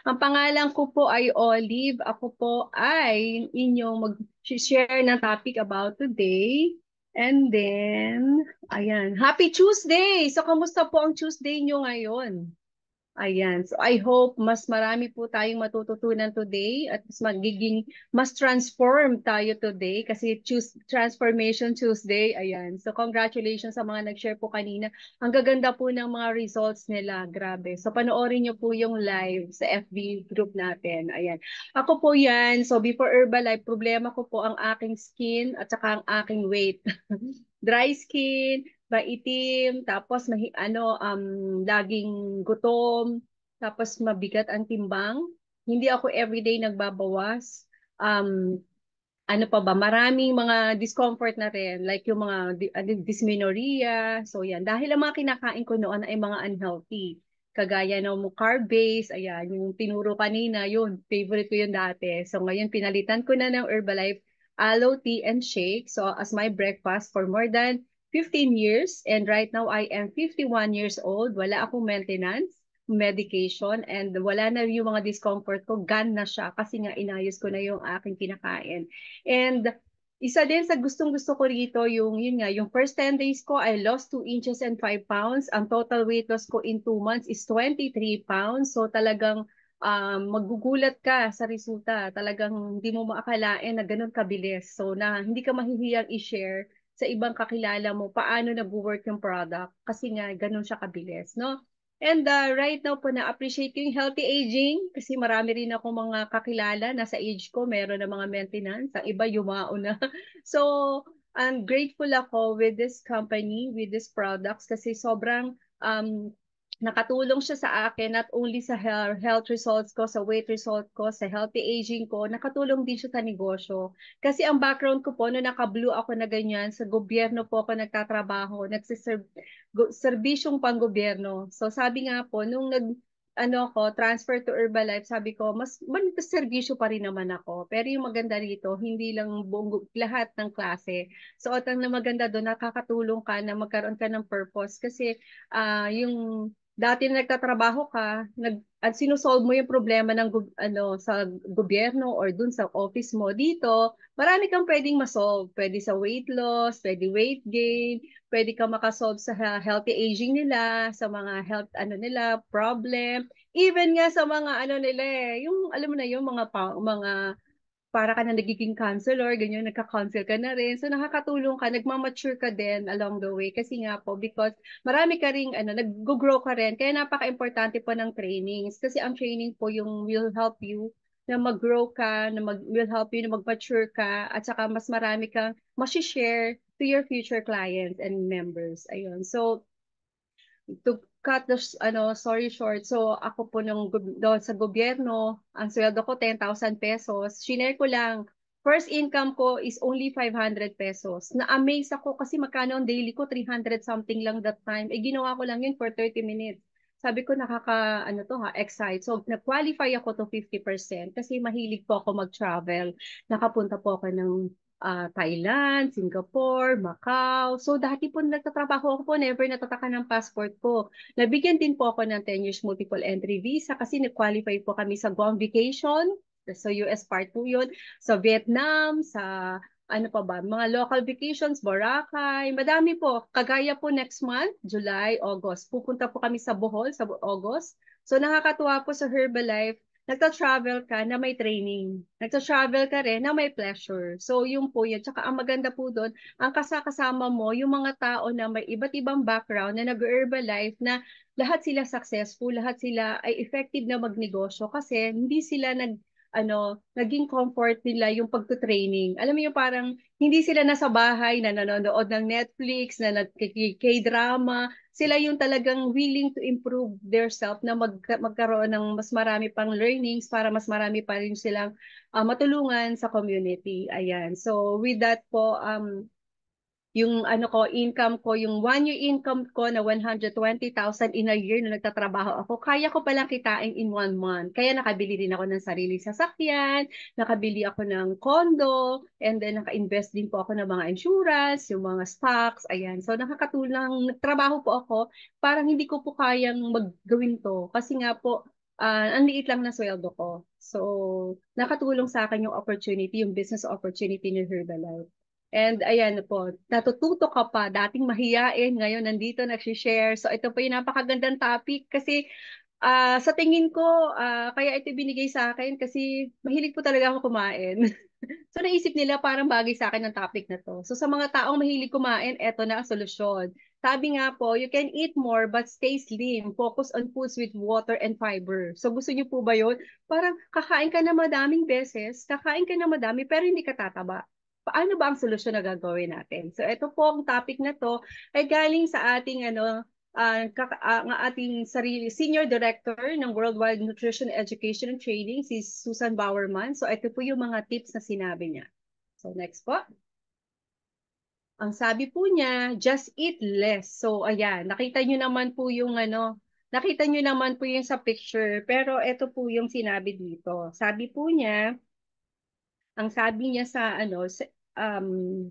Ang pangalan ko po ay Olive. Ako po ay inyong mag-share ng topic about today. And then, ayan. Happy Tuesday! So, kamusta po ang Tuesday nyo ngayon? Ayan. So I hope mas marami po tayong matututunan today at mas transform tayo today kasi Transformation Tuesday. Ayan. So congratulations sa mga nag-share po kanina. Ang gaganda po ng mga results nila. Grabe. So panoorin niyo po yung live sa FB group natin. Ayan. Ako po yan. So before Herbalife, problema ko po ang aking skin at saka ang aking weight. Dry skin, maitim, tapos laging gutom, tapos mabigat ang timbang. Hindi ako everyday nagbabawas. Um, ano pa ba, maraming mga discomfort na rin, like yung mga dysmenorrhea. So yan, dahil ang mga kinakain ko noon ay mga unhealthy. Kagaya ng carb-based, ayan, yung tinuro kanina, yun, favorite ko yun dati. So ngayon, pinalitan ko na ng Herbalife aloe tea and shake. So as my breakfast for more than 15 years. And right now, I am 51 years old. Wala akong maintenance medication and wala na yung mga discomfort ko, gone na siya kasi nga inayos ko na yung aking kinakain. And isa din sa gustong-gusto ko rito, yun nga, yung first 10 days ko, I lost 2 inches and 5 pounds. Ang total weight loss ko in 2 months is 23 pounds. So talagang magugulat ka sa resulta. Talagang hindi mo maakalain na ganun kabilis. So na hindi ka mahihiyang i-share sa ibang kakilala mo paano nag-work yung product kasi nga ganun siya kabilis, no? And right now po na-appreciate ko yung healthy aging kasi marami rin ako mga kakilala na sa age ko meron na mga maintenance. Ang iba yumao na. So, I'm grateful ako with this company, with these products kasi sobrang nakatulong siya sa akin not only sa health results ko, sa weight result ko, sa healthy aging ko, nakatulong din siya sa negosyo. Kasi ang background ko po, no naka-blue ako na ganyan, sa gobyerno po ako nagtatrabaho, serbisyong panggobyerno. So sabi nga po, nung transfer to Herbalife, sabi ko, mas serbisyo pa rin naman ako. Pero yung maganda rito, hindi lang buong, lahat ng klase. So at ang maganda doon, nakakatulong ka na magkaroon ka ng purpose. Kasi yung dati na nagtatrabaho ka, at sinusolve mo yung problema ng sa gobyerno or dun sa office mo dito, marami kang pwedeng masolve. Pwede sa weight loss, pwede weight gain, pwede ka makasolve sa healthy aging nila, sa mga health nila, problem, even nga sa mga nila yung alam mo na yung mga para ka na nagiging counselor, ganyan, nagka-counsel ka na rin. So nakakatulong ka, nagmamature ka din along the way. Kasi nga po, because marami ka ring, nag-grow ka rin. Kaya napaka-importante po ng trainings. Kasi ang training po yung will help you na mag-grow ka, will help you na mag-mature ka, at saka mas marami kang share to your future clients and members. Ayun. So, to cut the story short, so ako po doon sa gobyerno, ang sweldo ko 10,000 pesos. Shinare ko lang, first income ko is only 500 pesos. Na-amaze ako kasi magkano ang daily ko, 300 something lang that time. Eh ginawa ko lang yun for 30 minutes. Sabi ko excite. So na-qualify ako to 50% kasi mahilig po ako mag-travel. Nakapunta po ako ng Thailand, Singapore, Macau. So dati po nagtatrabaho ako po, never natataka ng passport ko. Nabigyan din po ako ng 10 years multiple entry visa kasi nag-qualify po kami sa Guam vacation. So US part po yun. Sa Vietnam, sa ano pa ba, mga local vacations, Boracay, madami po. Kagaya po next month, July, August. Pupunta po kami sa Bohol sa August. So nakakatuwa po sa Herbalife, nagta-travel ka na may training. Nagta-travel ka rin na may pleasure. So, yung po yun. Tsaka ang maganda po doon, ang kasama mo, yung mga tao na may iba't ibang background na nag-Herbalife na lahat sila successful, lahat sila ay effective na magnegosyo kasi hindi sila naging comfort nila yung pagto-training. Alam mo yung parang hindi sila nasa bahay na nanonood ng Netflix, na nag-K-drama, sila yung talagang willing to improve their self na magkaroon ng mas marami pang learnings para mas marami pa rin silang matulungan sa community. Ayan. So with that po, yung income ko, yung 1 year income ko na 120,000 in a year na nagtatrabaho ako, kaya ko palang kitain in 1 month. Kaya nakabili din ako ng sariling sasakyan, nakabili ako ng condo, and then naka-invest din po ako ng mga insurance, yung mga stocks, ayan. So nakakatulang, nagtrabaho po ako, parang hindi ko po kayang maggawin to. Kasi nga po, ang liit lang na sweldo ko. So, nakatulong sa akin yung opportunity, yung business opportunity ni Herbalife. And ayan po, natututo ka pa, dating mahiyain, ngayon nandito nag-share. So ito po yung napakagandang topic kasi sa tingin ko, kaya ito binigay sa akin kasi mahilig po talaga ako kumain. So naisip nila parang bagay sa akin ang topic na to. So sa mga taong mahilig kumain, eto na ang solusyon. Sabi nga po, you can eat more but stay slim. Focus on foods with water and fiber. So gusto niyo po ba yun? Parang kakain ka na madaming beses, kakain ka na madami pero hindi ka tataba. Paano ba ang solusyon na gagawin natin? So ito po ang topic na to ay galing sa ating ng ating sarili, Senior Director ng Worldwide Nutrition Education and Training, si Susan Bowerman. So ito po yung mga tips na sinabi niya. So next po. Ang sabi po niya, just eat less. So ayan, nakita niyo naman po yung nakita niyo naman po yung sa picture, pero ito po yung sinabi dito. Sabi po niya, ang sabi niya sa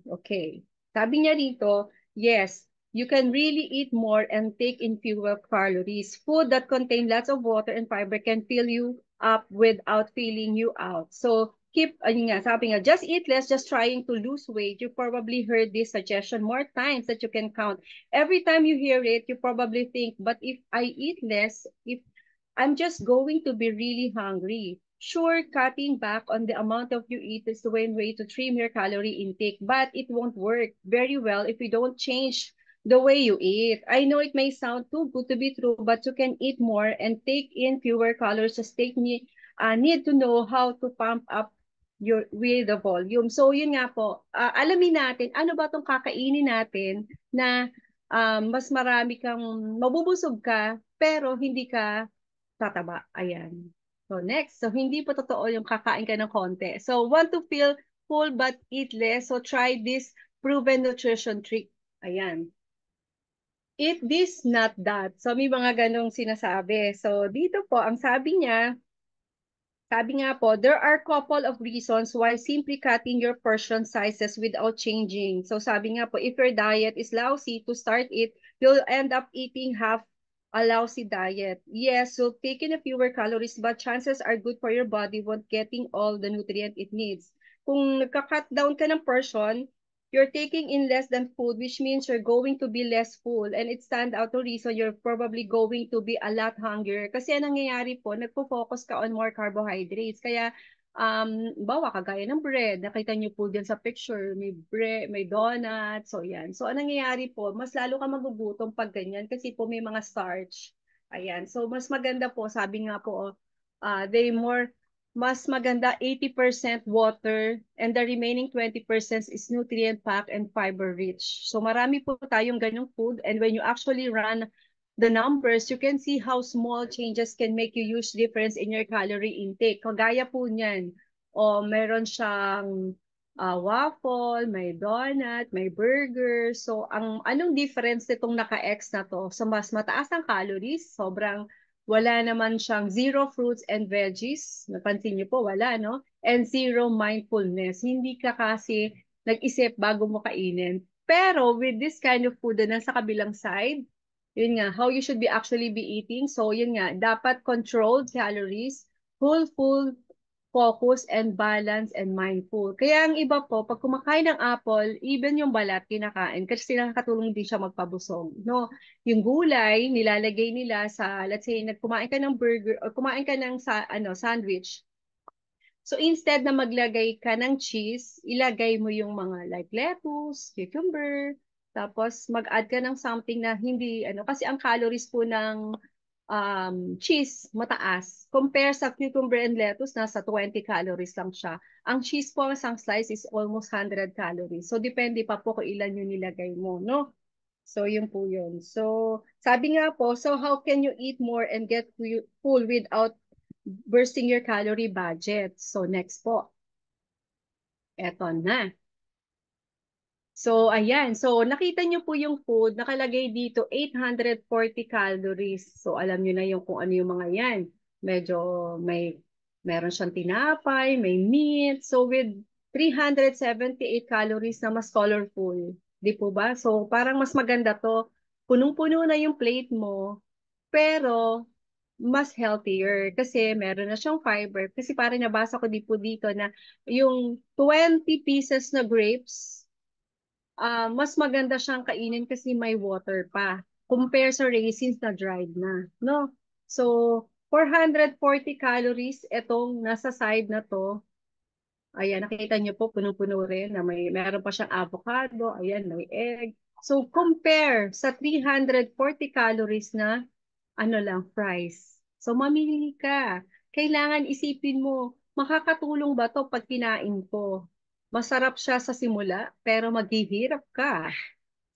okay. Sabi niya dito, yes, you can really eat more and take in fewer calories. Food that contain lots of water and fiber can fill you up without filling you out. So, ayun nga, sabi nga, just eat less, just trying to lose weight. You probably heard this suggestion more times that you can count. Every time you hear it, you probably think, but if I eat less, if I'm just going to be really hungry. Sure, cutting back on the amount of you eat is the one way to trim your calorie intake, but it won't work very well if you don't change the way you eat. I know it may sound too good to be true, but you can eat more and take in fewer calories. Just need to know how to pump up your with the volume. So yun nga po, alamin natin ano ba tong kakainin natin na mas marami kang mabubusog ka pero hindi ka tataba. Ayan. So next, so hindi po totoo yung kakain ka ng konti. So want to feel full but eat less. So try this proven nutrition trick. Ayan. Eat this, not that. So may mga ganong sinasabi. So dito po, ang sabi nga po, there are couple of reasons why simply cutting your portion sizes without changing. So sabi nga po, if your diet is lousy to start it, you'll end up eating half a lousy diet. Yes, so taking a fewer calories, but chances are good for your body won't getting all the nutrient it needs. Kung nagka-cut down ka ng portion, you're taking in less than food, which means you're going to be less full. And it stand out to reason you're probably going to be a lot hungrier. Kasi ang nangyayari po, nagpo-focus ka on more carbohydrates. Kaya, bawa kagaya ng bread, nakita niyo po dyan sa picture, may bread, may donut, so yan. So, ang nangyayari po, mas lalo ka magugutom pag ganyan kasi po may mga starch. Ayan. So, mas maganda po, sabi nga po, they more mas maganda 80% water and the remaining 20% is nutrient packed and fiber rich. So marami po tayong ganyong food and when you actually run the numbers, you can see how small changes can make a huge difference in your calorie intake. Kagaya po niyan, o meron siyang waffle, may donut, may burger. So ang anong difference nitong naka-X na to? So mas mataas ang calories, sobrang wala naman siyang zero fruits and veggies. Napansin niyo po, wala, no? And zero mindfulness. Hindi ka kasi nag-isip bago mo kainin. Pero with this kind of food na nasa kabilang side, yun nga, how you should be actually be eating. So yun nga, dapat controlled calories, whole food, focus and balance and mindful. Kaya ang iba po, pag kumakain ng apple, even yung balat kinakain kasi nakakatulong din siya magpabusog. No, yung gulay nilalagay nila sa, let's say, nagkumain ka ng burger o kumain ka ng sandwich. So instead na maglagay ka ng cheese, ilagay mo yung mga like lettuce, cucumber, tapos mag-add ka ng something na hindi kasi ang calories po ng cheese mataas. Compare sa cucumber and lettuce, nasa 20 calories lang siya. Ang cheese po, isang slice is almost 100 calories. So depende pa po kung ilan yung nilagay mo, no? So, yun po yun. So, sabi nga po, so how can you eat more and get full without bursting your calorie budget? So, next po. Eto na. So, ayan. So, nakita nyo po yung food, nakalagay dito 840 calories. So, alam nyo na yung kung ano yung mga yan. Medyo meron siyang tinapay, may meat. So, with 378 calories na mas colorful. Di po ba? So, parang mas maganda to. Punong-puno na yung plate mo, pero mas healthier kasi meron na siyang fiber. Kasi parang nabasa ko di po dito na yung 20 pieces na grapes, mas maganda siyang kainin kasi may water pa. Compare sa raisins na dried na, no? So, 440 calories itong nasa side na to. Ayan, nakita niyo po, punong-puno rin na meron pa siyang avocado. Ayan, may egg. So, compare sa 340 calories na ano lang, fries. So, mamili ka. Kailangan isipin mo, makakatulong ba to pag kinain ko? Masarap siya sa simula, pero maghihirap ka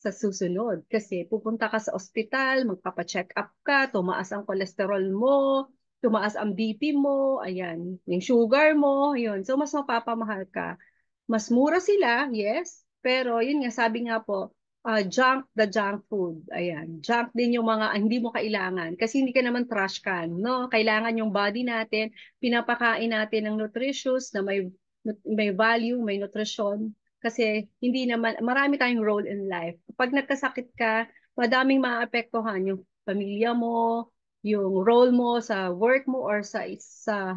sa susunod. Kasi pupunta ka sa ospital, magpapacheck up ka, tumaas ang kolesterol mo, tumaas ang BP mo, ayan, yung sugar mo, yun. So, mas mapapamahal ka. Mas mura sila, yes, pero yun nga, sabi nga po, the junk food. Ayan, junk din yung mga hindi mo kailangan kasi hindi ka naman trash can, no? Kailangan yung body natin, pinapakain natin ng nutritious na may value, may nutrition kasi hindi naman, marami tayong role in life. Kapag nagkasakit ka, madaming maapektuhan yung pamilya mo, yung role mo sa work mo or sa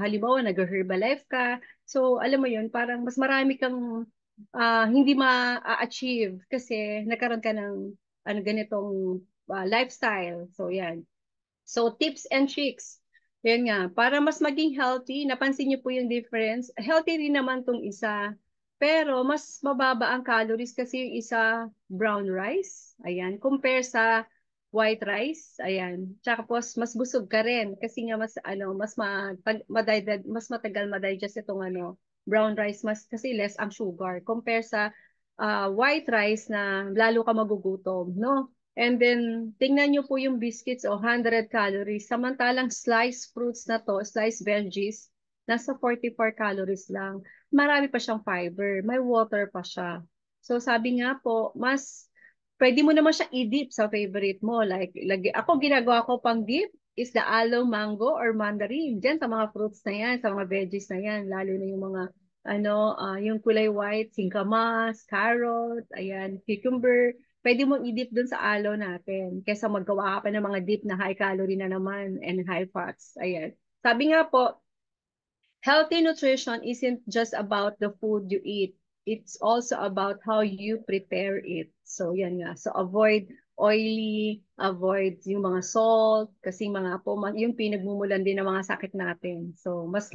halimbawa nag-Herbalife ka. So, alam mo yun, parang mas marami kang hindi ma-achieve kasi nagkaroon ka ng ano, ganitong lifestyle. So, yan. So, tips and tricks. Yan nga, para mas maging healthy, napansin niyo po yung difference. Healthy rin naman tong isa, pero mas mababa ang calories kasi yung isa brown rice. Ayan, compare sa white rice. Ayan. Tsaka po, mas busog ka rin kasi nga mas ano, mas matagal ma-digest itong ano, brown rice mas kasi less ang sugar compare sa white rice na lalo ka magugutom, no? And then, tingnan nyo po yung biscuits o 100 calories. Samantalang sliced fruits na to, sliced veggies, nasa 44 calories lang. Marami pa siyang fiber. May water pa siya. So, sabi nga po, pwede mo naman siya i-dip sa favorite mo. Ako ginagawa ko pang dip is the aloe, mango, or mandarin. Diyan sa mga fruits na yan, sa mga veggies na yan, lalo na yung mga yung kulay white, singkamas, carrot, ayan, cucumber. Pwede mong i-dip dun sa aloe natin kaysa maggawa ka pa ng mga dip na high calorie na naman and high fats. Ayan. Sabi nga po, healthy nutrition isn't just about the food you eat. It's also about how you prepare it. So, yan nga. So, avoid oily, avoid yung mga salt, kasi mga po, yung pinagmumulan din ng mga sakit natin. So, mas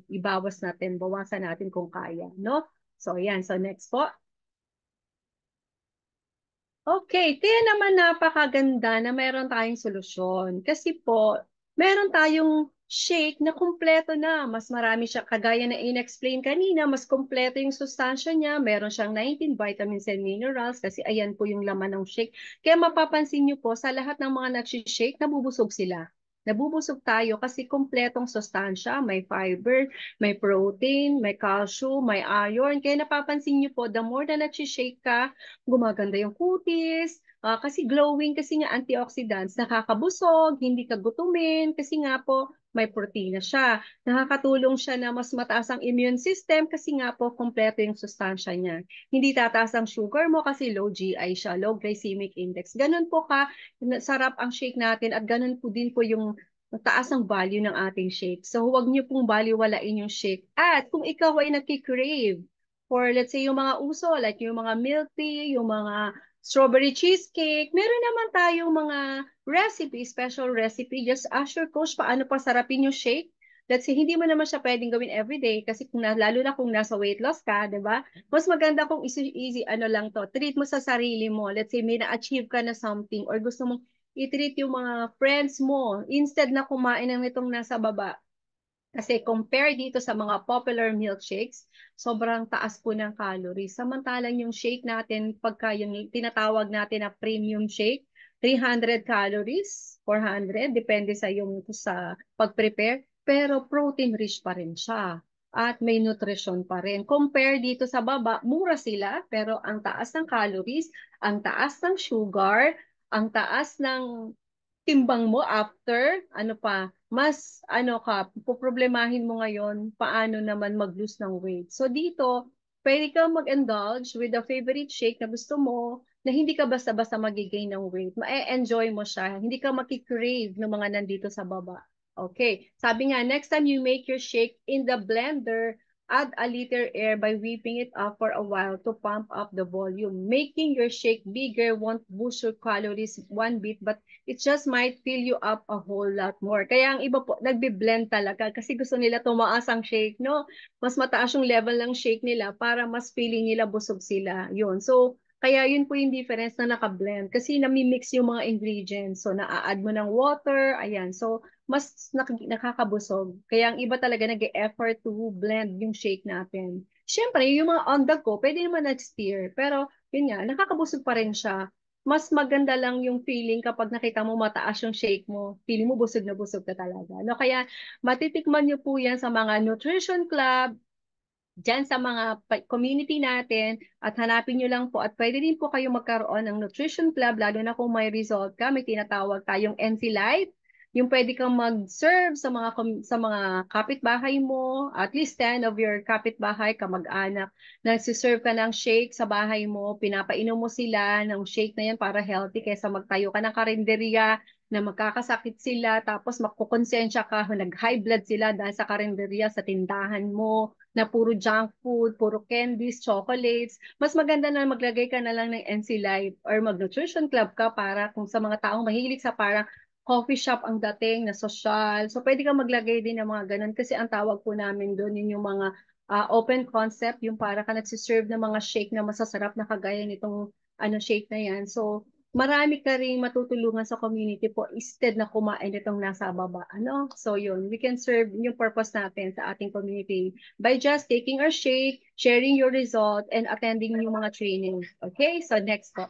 ibawas natin, bawasan natin kung kaya, no? So, yan. So, next po. Okay, kaya naman napakaganda na meron tayong solusyon. Kasi po, meron tayong shake na kumpleto na. Mas marami siya, kagaya na in-explain kanina, mas kumpleto yung sustansya niya. Meron siyang 19 vitamins and minerals kasi ayan po yung laman ng shake. Kaya mapapansin niyo po, sa lahat ng mga nag-shake, nabubusog sila. Nabubusog tayo kasi kumpletong sustansya, may fiber, may protein, may calcium, may iron. Kaya napapansin niyo po, the more na nag-shake ka, gumaganda yung kutis, kasi glowing kasi nga antioxidants, nakakabusog, hindi ka gutumin, kasi nga po may protina siya. Nakakatulong siya na mas mataas ang immune system kasi nga po kompleto yung sustansya niya. Hindi tataas ang sugar mo kasi low GI siya, low glycemic index. Ganun po sarap ang shake natin at ganun po din po yung taas ang value ng ating shake. So huwag niyo pong baliwalain yung shake. At kung ikaw ay nagki-crave for let's say yung mga uso like yung mga milk tea, yung mga strawberry cheesecake, meron naman tayong mga special recipe. Just ask your coach paano pa sarapin yung shake. Let's say, hindi mo naman siya pwedeng gawin everyday kasi lalo na kung nasa weight loss ka, di ba? Mas maganda kung easy, ano lang to, treat mo sa sarili mo. Let's say, may na-achieve ka na something or gusto mong i-treat yung mga friends mo instead na kumain ng itong nasa baba. Kasi compare dito sa mga popular milkshakes, sobrang taas po ng calories. Samantalang yung shake natin, pagka yung tinatawag natin na premium shake, 300 calories, 400, depende sa pag-prepare, pero protein rich pa rin siya. At may nutrition pa rin. Compare dito sa baba, mura sila, pero ang taas ng calories, ang taas ng sugar, ang taas ng timbang mo after, ano pa, mas ano ka, poproblemahin mo ngayon, paano naman mag-lose ng weight. So dito, pwede kang mag-indulge with the favorite shake na gusto mo, na hindi ka basta-basta magigain ng weight. Ma-enjoy mo siya. Hindi ka makikrave ng mga nandito sa baba. Okay. Sabi nga, next time you make your shake in the blender, add a little air by whipping it up for a while to pump up the volume. Making your shake bigger won't boost your calories one bit, but it just might fill you up a whole lot more. Kaya ang iba po, nagbi-blend talaga kasi gusto nila tumaas ang shake, no? Mas mataas yung level ng shake nila para mas feeling nila busog sila. Yun. So, kaya yun po yung difference na naka-blend kasi nami-mix yung mga ingredients. So, na-add mo ng water, ayan. So, mas nakakabusog. Kaya ang iba talaga nag-e-effort to blend yung shake natin. Siyempre, yung mga on the go, pwede naman nag-steer. Pero, yun nga, nakakabusog pa rin siya. Mas maganda lang yung feeling kapag nakita mo mataas yung shake mo. Feeling mo busog na busog ka talaga. No? Kaya, matitikman nyo po yan sa mga nutrition club, dyan sa mga community natin at hanapin nyo lang po at pwede din po kayo magkaroon ng nutrition club lalo na kung may result ka, may tinatawag tayong NC Life. Yung pwede kang mag-serve sa mga kapitbahay mo, at least 10 of your kapitbahay, kamag-anak, nagsiserve ka ng shake sa bahay mo, pinapainom mo sila ng shake na yan para healthy kaysa magtayo ka ng karinderya na magkakasakit sila tapos magkukonsensya ka, nag-high blood sila dahil sa karinderya, sa tindahan mo na puro junk food, puro candies, chocolates. Mas maganda na maglagay ka na lang ng NC Life or mag-nutrition club ka para kung sa mga taong mahilig sa parang coffee shop ang dating na social. So pwede ka maglagay din ng mga ganun kasi ang tawag po namin doon yun yung mga open concept, yung para ka nagsiserve ng mga shake na masasarap na kagaya nitong shake na yan. So marami ka ring matutulungan sa community po instead na kumain itong nasa baba. Ano? So yun, we can serve yung purpose natin sa ating community by just taking our shake, sharing your result, and attending yung mga training. Okay? So next po.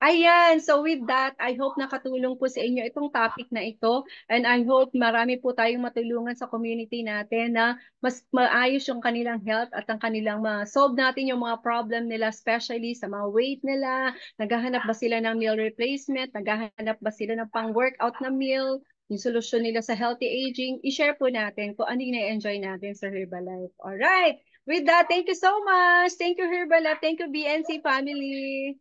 Ayan, so with that, I hope nakatulong po sa inyo itong topic na ito and I hope marami po tayong matulungan sa community natin na mas maayos yung kanilang health at ang kanilang ma-solve natin yung mga problem nila, especially sa mga weight nila, naghahanap ba sila ng meal replacement, naghahanap ba sila ng pang-workout na meal, yung solusyon nila sa healthy aging, i-share po natin kung ano yung na-enjoy natin sa Herbalife. Alright, with that, thank you so much. Thank you Herbalife, thank you BNC family.